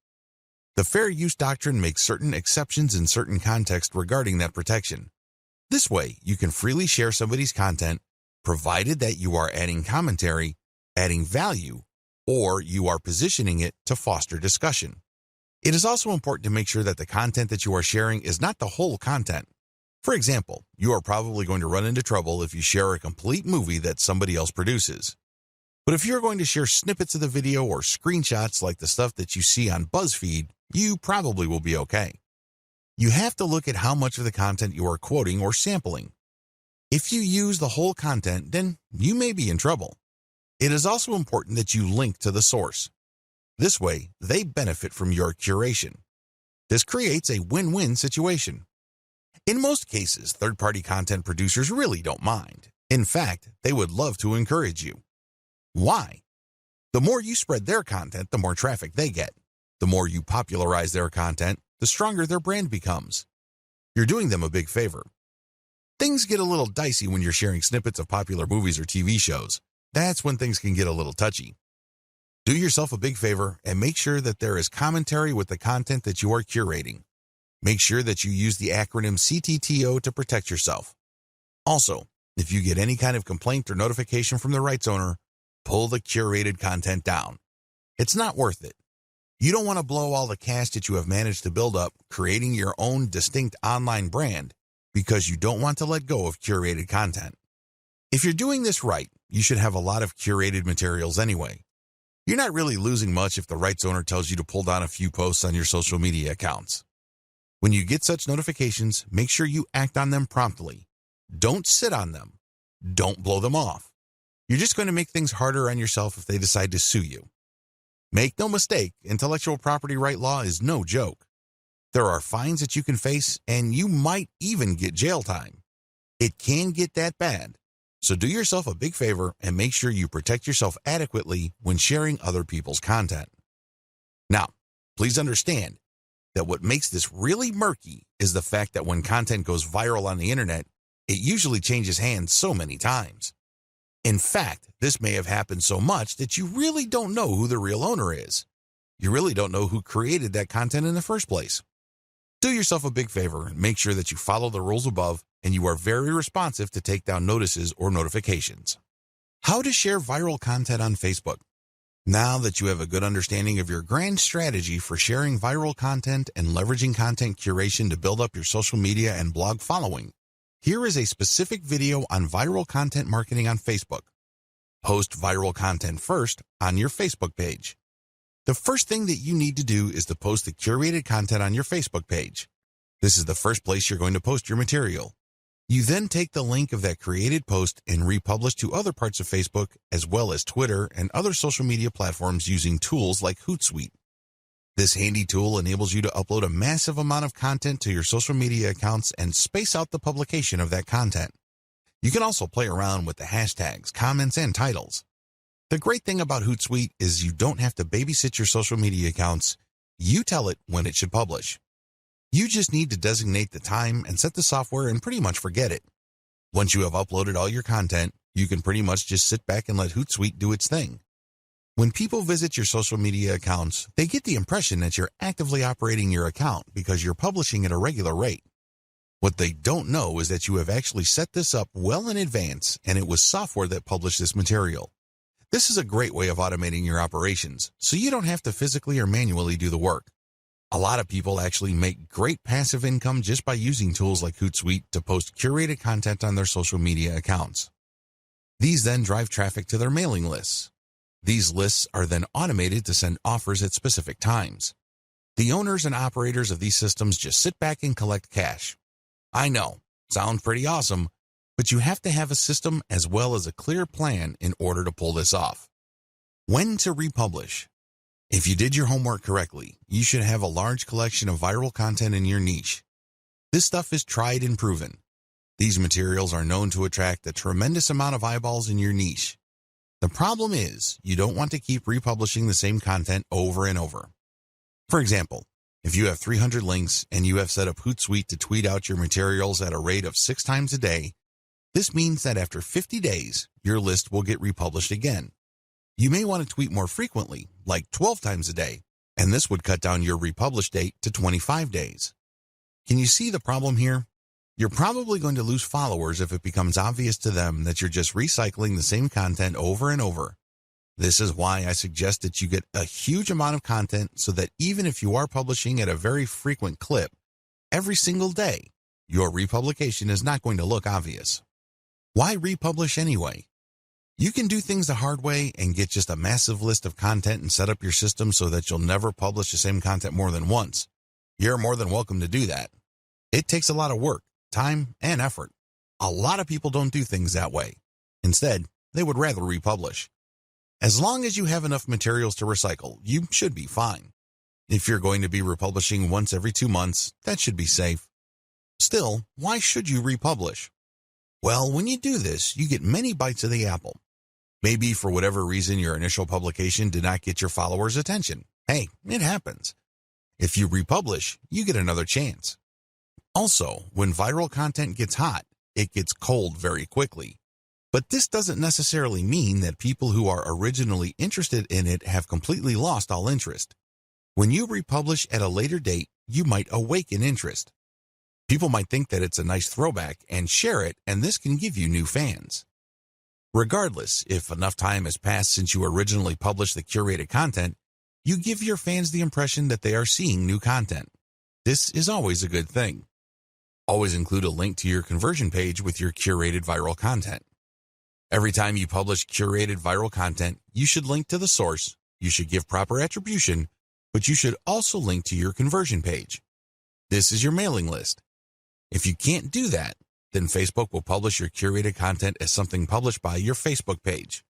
The fair use doctrine makes certain exceptions in certain contexts regarding that protection. This way, you can freely share somebody's content, provided that you are adding commentary, adding value, or you are positioning it to foster discussion. It is also important to make sure that the content that you are sharing is not the whole content. For example, you are probably going to run into trouble if you share a complete movie that somebody else produces. But if you're going to share snippets of the video or screenshots like the stuff that you see on BuzzFeed, you probably will be okay. You have to look at how much of the content you are quoting or sampling. If you use the whole content, then you may be in trouble. It is also important that you link to the source. This way, they benefit from your curation. This creates a win-win situation. In most cases, third-party content producers really don't mind. In fact, they would love to encourage you. Why? The more you spread their content, the more traffic they get. The more you popularize their content, the stronger their brand becomes. You're doing them a big favor. Things get a little dicey when you're sharing snippets of popular movies or TV shows. That's when things can get a little touchy. Do yourself a big favor and make sure that there is commentary with the content that you are curating. Make sure that you use the acronym CTTO to protect yourself. Also, if you get any kind of complaint or notification from the rights owner, pull the curated content down. It's not worth it. You don't want to blow all the cash that you have managed to build up creating your own distinct online brand because you don't want to let go of curated content. If you're doing this right, you should have a lot of curated materials anyway. You're not really losing much if the rights owner tells you to pull down a few posts on your social media accounts. When you get such notifications, make sure you act on them promptly. Don't sit on them. Don't blow them off. You're just going to make things harder on yourself if they decide to sue you. Make no mistake, intellectual property right law is no joke. There are fines that you can face, and you might even get jail time. It can get that bad. So do yourself a big favor and make sure you protect yourself adequately when sharing other people's content. Now, please understand that what makes this really murky is the fact that when content goes viral on the internet, it usually changes hands so many times. In fact, this may have happened so much that you really don't know who the real owner is. You really don't know who created that content in the first place. Do yourself a big favor and make sure that you follow the rules above and you are very responsive to take down notices or notifications. How to share viral content on Facebook. Now that you have a good understanding of your grand strategy for sharing viral content and leveraging content curation to build up your social media and blog following, here is a specific video on viral content marketing on Facebook. Post viral content first on your Facebook page. The first thing that you need to do is to post the curated content on your Facebook page. This is the first place you're going to post your material. You then take the link of that created post and republish to other parts of Facebook as well as Twitter and other social media platforms using tools like Hootsuite. This handy tool enables you to upload a massive amount of content to your social media accounts and space out the publication of that content. You can also play around with the hashtags, comments, and titles. The great thing about Hootsuite is you don't have to babysit your social media accounts. You tell it when it should publish. You just need to designate the time and set the software and pretty much forget it. Once you have uploaded all your content, you can pretty much just sit back and let Hootsuite do its thing. When people visit your social media accounts, they get the impression that you're actively operating your account because you're publishing at a regular rate. What they don't know is that you have actually set this up well in advance, and it was software that published this material. This is a great way of automating your operations, so you don't have to physically or manually do the work. A lot of people actually make great passive income just by using tools like Hootsuite to post curated content on their social media accounts. These then drive traffic to their mailing lists. These lists are then automated to send offers at specific times. The owners and operators of these systems just sit back and collect cash. I know, sounds pretty awesome, but you have to have a system as well as a clear plan in order to pull this off. When to republish? If you did your homework correctly, you should have a large collection of viral content in your niche. This stuff is tried and proven. These materials are known to attract a tremendous amount of eyeballs in your niche. The problem is, you don't want to keep republishing the same content over and over. For example, if you have 300 links and you have set up Hootsuite to tweet out your materials at a rate of 6 times a day, this means that after 50 days, your list will get republished again. You may want to tweet more frequently, like 12 times a day, and this would cut down your republish date to 25 days. Can you see the problem here? You're probably going to lose followers if it becomes obvious to them that you're just recycling the same content over and over. This is why I suggest that you get a huge amount of content so that even if you are publishing at a very frequent clip, every single day, your republication is not going to look obvious. Why republish anyway? You can do things the hard way and get just a massive list of content and set up your system so that you'll never publish the same content more than once. You're more than welcome to do that. It takes a lot of work, time, and effort. A lot of people don't do things that way. Instead, they would rather republish. As long as you have enough materials to recycle, you should be fine. If you're going to be republishing once every 2 months, that should be safe. Still, why should you republish? Well, when you do this, you get many bites of the apple. Maybe for whatever reason your initial publication did not get your followers' attention. Hey, it happens. If you republish, you get another chance. Also, when viral content gets hot, it gets cold very quickly. But this doesn't necessarily mean that people who are originally interested in it have completely lost all interest. When you republish at a later date, you might awaken interest. People might think that it's a nice throwback and share it, and this can give you new fans. Regardless, if enough time has passed since you originally published the curated content, you give your fans the impression that they are seeing new content. This is always a good thing. Always include a link to your conversion page with your curated viral content. Every time you publish curated viral content, you should link to the source, you should give proper attribution, but you should also link to your conversion page. This is your mailing list. If you can't do that, then Facebook will publish your curated content as something published by your Facebook page.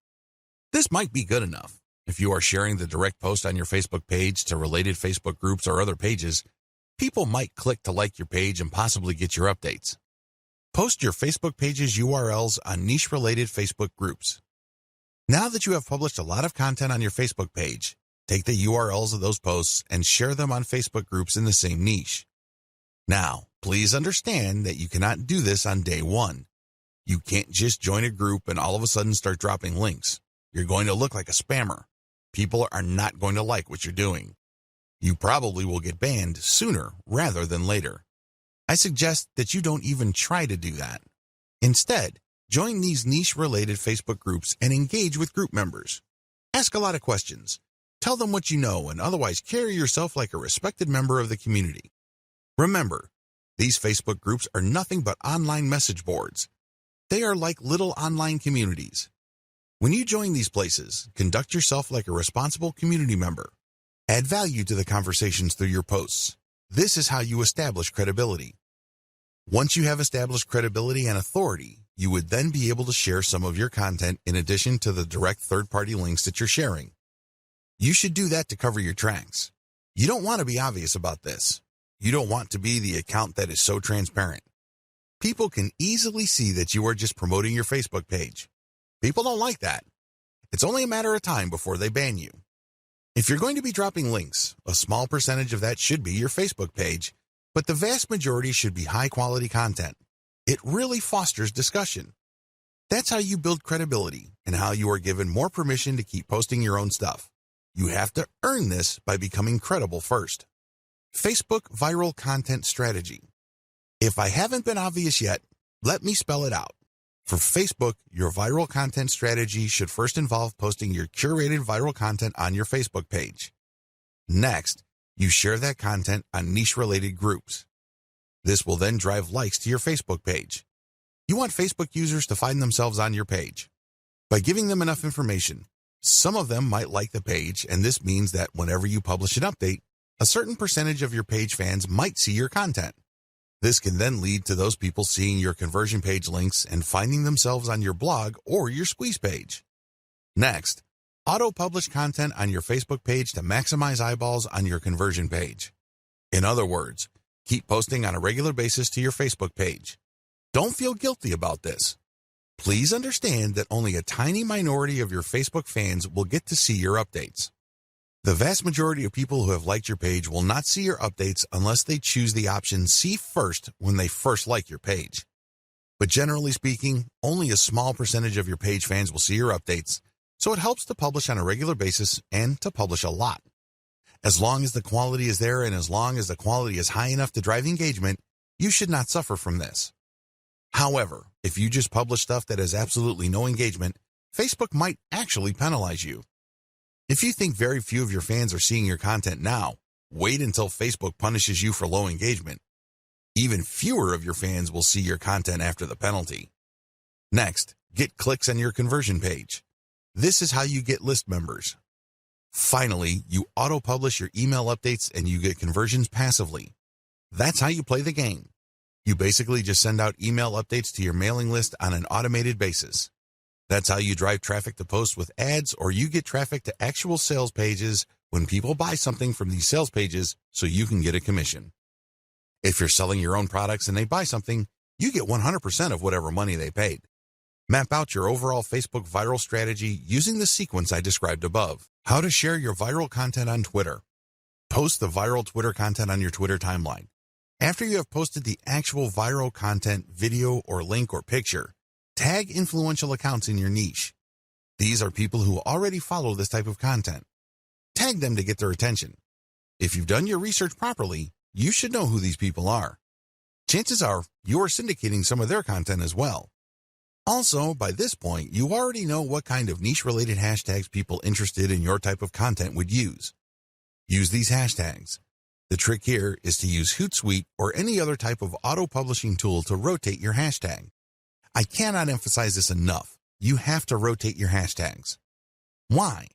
This might be good enough. If you are sharing the direct post on your Facebook page to related Facebook groups or other pages, people might click to like your page and possibly get your updates. Post your Facebook page's URLs on niche-related Facebook groups. Now that you have published a lot of content on your Facebook page, take the URLs of those posts and share them on Facebook groups in the same niche. Now, please understand that you cannot do this on day one. You can't just join a group and all of a sudden start dropping links. You're going to look like a spammer. People are not going to like what you're doing. You probably will get banned sooner rather than later. I suggest that you don't even try to do that. Instead, join these niche-related Facebook groups and engage with group members. Ask a lot of questions. Tell them what you know and otherwise carry yourself like a respected member of the community. Remember, these Facebook groups are nothing but online message boards. They are like little online communities. When you join these places, conduct yourself like a responsible community member. Add value to the conversations through your posts. This is how you establish credibility. Once you have established credibility and authority, you would then be able to share some of your content in addition to the direct third-party links that you're sharing. You should do that to cover your tracks. You don't want to be obvious about this. You don't want to be the account that is so transparent. People can easily see that you are just promoting your Facebook page. People don't like that. It's only a matter of time before they ban you. If you're going to be dropping links, a small percentage of that should be your Facebook page, but the vast majority should be high-quality content. It really fosters discussion. That's how you build credibility and how you are given more permission to keep posting your own stuff. You have to earn this by becoming credible first. Facebook Viral Content Strategy. If I haven't been obvious yet, let me spell it out. For Facebook, your viral content strategy should first involve posting your curated viral content on your Facebook page. Next, you share that content on niche-related groups. This will then drive likes to your Facebook page. You want Facebook users to find themselves on your page. By giving them enough information, some of them might like the page, and this means that whenever you publish an update, a certain percentage of your page fans might see your content. This can then lead to those people seeing your conversion page links and finding themselves on your blog or your squeeze page. Next, auto-publish content on your Facebook page to maximize eyeballs on your conversion page. In other words, keep posting on a regular basis to your Facebook page. Don't feel guilty about this. Please understand that only a tiny minority of your Facebook fans will get to see your updates. The vast majority of people who have liked your page will not see your updates unless they choose the option See First when they first like your page. But generally speaking, only a small percentage of your page fans will see your updates, so it helps to publish on a regular basis and to publish a lot. As long as the quality is there and as long as the quality is high enough to drive engagement, you should not suffer from this. However, if you just publish stuff that has absolutely no engagement, Facebook might actually penalize you. If you think very few of your fans are seeing your content now, wait until Facebook punishes you for low engagement. Even fewer of your fans will see your content after the penalty. Next, get clicks on your conversion page. This is how you get list members. Finally, you auto-publish your email updates and you get conversions passively. That's how you play the game. You basically just send out email updates to your mailing list on an automated basis. That's how you drive traffic to posts with ads, or you get traffic to actual sales pages when people buy something from these sales pages so you can get a commission. If you're selling your own products and they buy something, you get 100% of whatever money they paid. Map out your overall Facebook viral strategy using the sequence I described above. How to share your viral content on Twitter. Post the viral Twitter content on your Twitter timeline. After you have posted the actual viral content, video or link or picture, tag influential accounts in your niche. These are people who already follow this type of content. Tag them to get their attention. If you've done your research properly, you should know who these people are. Chances are you are syndicating some of their content as well. Also, by this point, you already know what kind of niche-related hashtags people interested in your type of content would use. Use these hashtags. The trick here is to use Hootsuite or any other type of auto-publishing tool to rotate your hashtag. I cannot emphasize this enough. You have to rotate your hashtags. Why?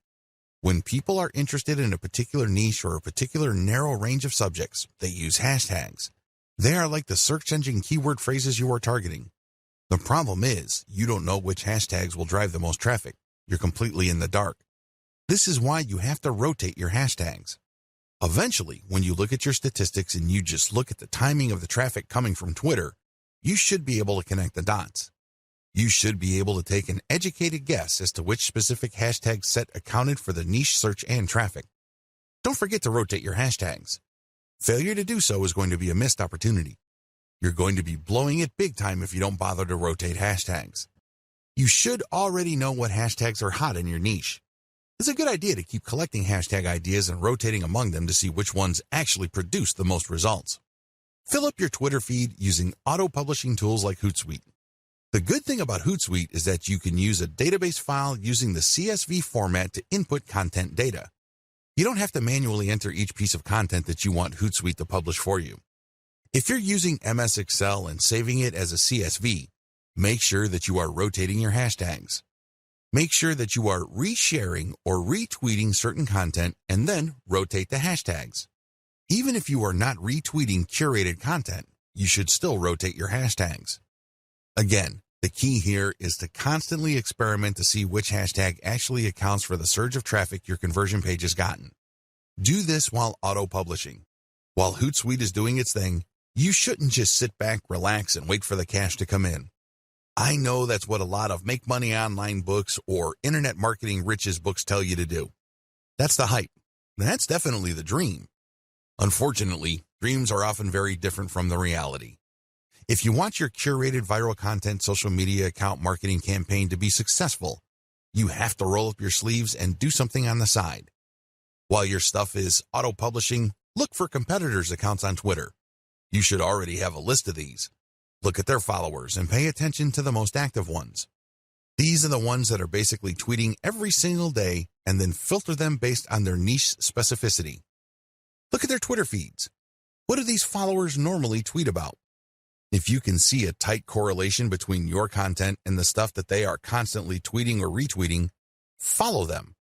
When people are interested in a particular niche or a particular narrow range of subjects, they use hashtags. They are like the search engine keyword phrases you are targeting. The problem is, you don't know which hashtags will drive the most traffic. You're completely in the dark. This is why you have to rotate your hashtags. Eventually, when you look at your statistics and you just look at the timing of the traffic coming from Twitter, you should be able to connect the dots. You should be able to take an educated guess as to which specific hashtag set accounted for the niche search and traffic. Don't forget to rotate your hashtags. Failure to do so is going to be a missed opportunity. You're going to be blowing it big time if you don't bother to rotate hashtags. You should already know what hashtags are hot in your niche. It's a good idea to keep collecting hashtag ideas and rotating among them to see which ones actually produce the most results. Fill up your Twitter feed using auto-publishing tools like Hootsuite. The good thing about Hootsuite is that you can use a database file using the CSV format to input content data. You don't have to manually enter each piece of content that you want Hootsuite to publish for you. If you're using MS Excel and saving it as a CSV, make sure that you are rotating your hashtags. Make sure that you are resharing or retweeting certain content and then rotate the hashtags. Even if you are not retweeting curated content, you should still rotate your hashtags. Again, the key here is to constantly experiment to see which hashtag actually accounts for the surge of traffic your conversion page has gotten. Do this while auto-publishing. While Hootsuite is doing its thing, you shouldn't just sit back, relax, and wait for the cash to come in. I know that's what a lot of make money online books or internet marketing riches books tell you to do. That's the hype. That's definitely the dream. Unfortunately, dreams are often very different from the reality. If you want your curated viral content social media account marketing campaign to be successful, you have to roll up your sleeves and do something on the side. While your stuff is auto-publishing, look for competitors' accounts on Twitter. You should already have a list of these. Look at their followers and pay attention to the most active ones. These are the ones that are basically tweeting every single day and then filter them based on their niche specificity. Look at their Twitter feeds. What do these followers normally tweet about? If you can see a tight correlation between your content and the stuff that they are constantly tweeting or retweeting, follow them.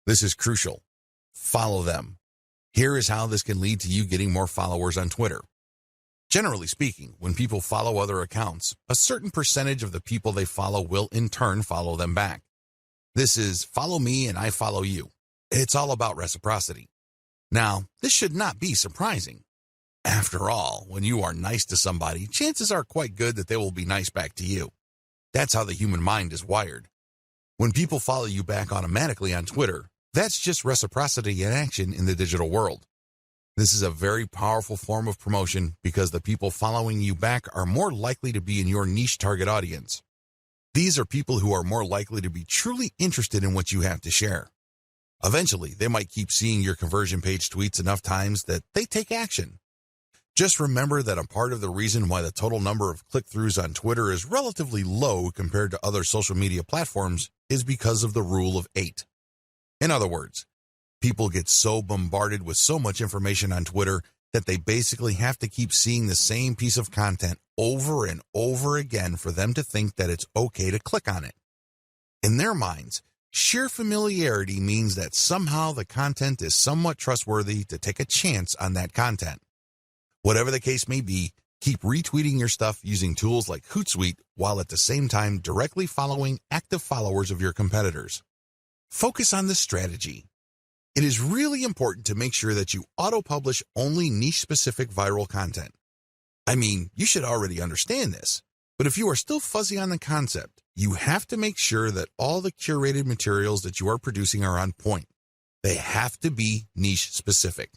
This is crucial. Follow them. Here is how this can lead to you getting more followers on Twitter. Generally speaking, when people follow other accounts, a certain percentage of the people they follow will in turn follow them back. This is follow me and I follow you. It's all about reciprocity. Now, this should not be surprising. After all, when you are nice to somebody, chances are quite good that they will be nice back to you. That's how the human mind is wired. When people follow you back automatically on Twitter, that's just reciprocity in action in the digital world. This is a very powerful form of promotion because the people following you back are more likely to be in your niche target audience. These are people who are more likely to be truly interested in what you have to share. Eventually, they might keep seeing your conversion page tweets enough times that they take action. Just remember that a part of the reason why the total number of click-throughs on Twitter is relatively low compared to other social media platforms is because of the rule of 8. In other words, people get so bombarded with so much information on Twitter that they basically have to keep seeing the same piece of content over and over again for them to think that it's okay to click on it. In their minds, sheer familiarity means that somehow the content is somewhat trustworthy to take a chance on that content. Whatever the case may be, keep retweeting your stuff using tools like Hootsuite while at the same time directly following active followers of your competitors. Focus on this strategy. It is really important to make sure that you auto-publish only niche-specific viral content. I mean, you should already understand this, but if you are still fuzzy on the concept, you have to make sure that all the curated materials that you are producing are on point. They have to be niche-specific.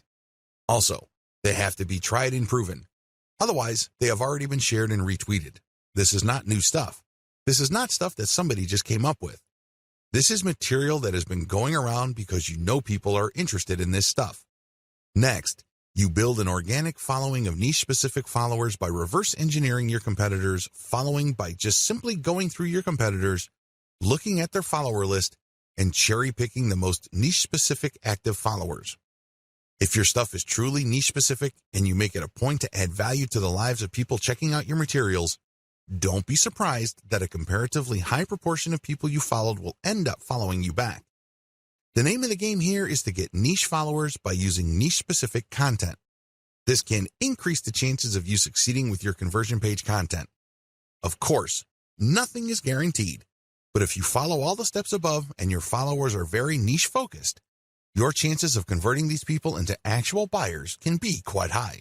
Also, they have to be tried and proven. Otherwise, they have already been shared and retweeted. This is not new stuff. This is not stuff that somebody just came up with. This is material that has been going around because you know people are interested in this stuff. Next, you build an organic following of niche-specific followers by reverse engineering your competitors' following by just simply going through your competitors, looking at their follower list, and cherry-picking the most niche-specific active followers. If your stuff is truly niche-specific and you make it a point to add value to the lives of people checking out your materials, don't be surprised that a comparatively high proportion of people you followed will end up following you back. The name of the game here is to get niche followers by using niche-specific content. This can increase the chances of you succeeding with your conversion page content. Of course, nothing is guaranteed, but if you follow all the steps above and your followers are very niche-focused, your chances of converting these people into actual buyers can be quite high.